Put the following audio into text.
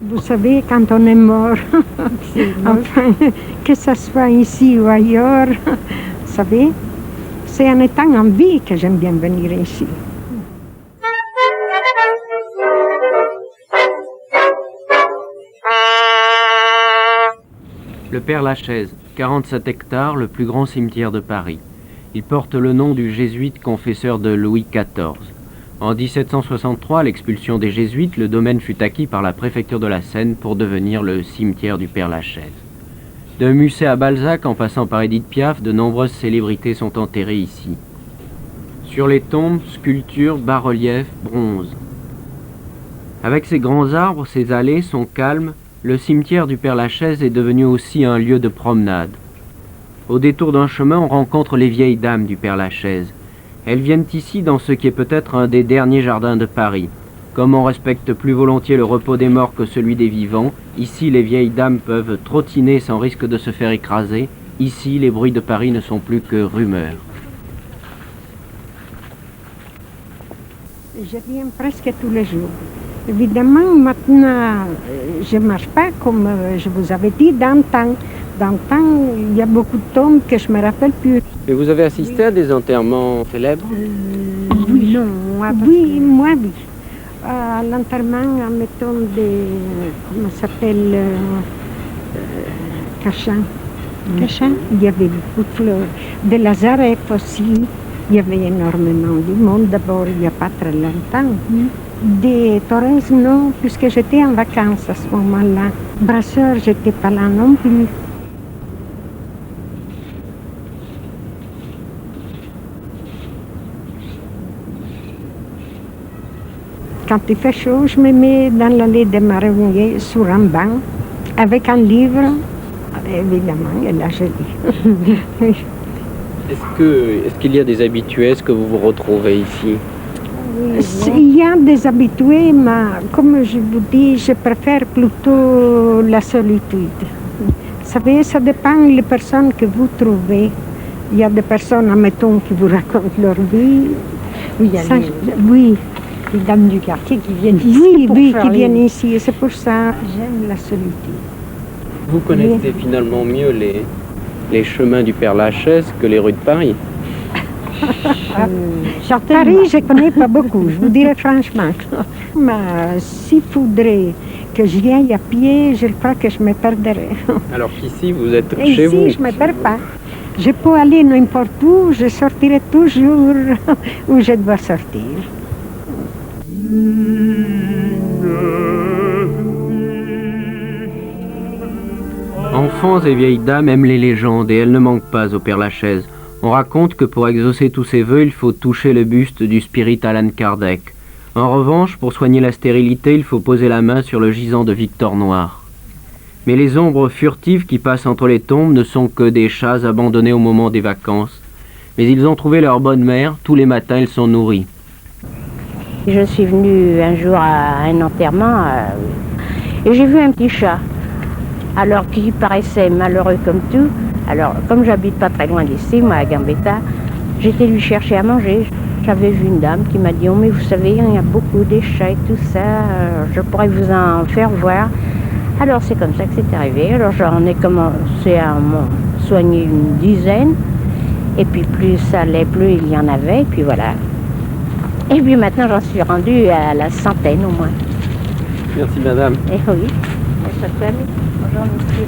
Vous savez, quand on est mort, enfin, que ce soit ici ou ailleurs, vous savez, c'est en étant en vie que j'aime bien venir ici. Le Père-Lachaise, 47 hectares, le plus grand cimetière de Paris. Il porte le nom du jésuite confesseur de Louis XIV. En 1763, à l'expulsion des jésuites, le domaine fut acquis par la préfecture de la Seine pour devenir le cimetière du Père-Lachaise. De Musset à Balzac, en passant par Édith Piaf, de nombreuses célébrités sont enterrées ici. Sur les tombes, sculptures, bas-reliefs, bronzes. Avec ses grands arbres, ses allées, son calme, le cimetière du Père-Lachaise est devenu aussi un lieu de promenade. Au détour d'un chemin, on rencontre les vieilles dames du Père-Lachaise. Elles viennent ici dans ce qui est peut-être un des derniers jardins de Paris. Comme on respecte plus volontiers le repos des morts que celui des vivants, ici les vieilles dames peuvent trottiner sans risque de se faire écraser. Ici, les bruits de Paris ne sont plus que rumeurs. Je viens presque tous les jours. Évidemment, maintenant, je ne marche pas comme je vous avais dit d'antan. D'antan, il y a beaucoup de tombes que je ne me rappelle plus. Et vous avez assisté à des enterrements célèbres? Oui, non, moi, oui. À l'enterrement, mettons, comment ça s'appelle, Cachin. Cachin? Il y avait beaucoup de fleurs. De Lazareth aussi, il y avait énormément de monde. D'abord, il n'y a pas très longtemps. Des Torres, non, puisque j'étais en vacances à ce moment-là. Brasseur, je n'étais pas là non plus. Quand il fait chaud, je me mets dans l'allée des marronniers sur un banc avec un livre, évidemment, et là je lis. Est-ce qu'il y a des habitués? Est-ce que vous vous retrouvez ici? Il y a des habitués, mais comme je vous dis, je préfère plutôt la solitude. Vous savez, ça dépend des personnes que vous trouvez. Il y a des personnes, admettons, qui vous racontent leur vie. Oui, il y a les dames du quartier qui viennent ici. Qui viennent ici, et c'est pour ça que j'aime la solitude. Vous connaissez finalement mieux les chemins du Père-Lachaise que les rues de Paris? Paris, je ne connais pas beaucoup, je vous dirais franchement. Mais s'il faudrait que je vienne à pied, je crois que je me perdrais. Alors qu'ici, vous êtes Et chez ici, vous. je ne me perds pas. Je peux aller n'importe où, je sortirai toujours où je dois sortir. Enfants et vieilles dames aiment les légendes et elles ne manquent pas au Père-Lachaise. On raconte que pour exaucer tous ses vœux, il faut toucher le buste du spirit Allan Kardec. En revanche, pour soigner la stérilité, il faut poser la main sur le gisant de Victor Noir. Mais les ombres furtives qui passent entre les tombes ne sont que des chats abandonnés au moment des vacances. Mais ils ont trouvé leur bonne mère, tous les matins ils sont nourris. Je suis venue un jour à un enterrement et j'ai vu un petit chat, alors qui paraissait malheureux comme tout. Alors, comme j'habite pas très loin d'ici, moi à Gambetta, j'étais lui chercher à manger. J'avais vu une dame qui m'a dit « Oh, mais vous savez, il y a beaucoup des chats et tout ça, je pourrais vous en faire voir. » Alors, c'est comme ça que c'est arrivé. Alors, j'en ai commencé à m'en soigner une dizaine. Et puis, plus ça allait, plus il y en avait, et puis voilà. Et puis maintenant, j'en suis rendue à la centaine au moins. Merci madame. Et oui, bonjour monsieur.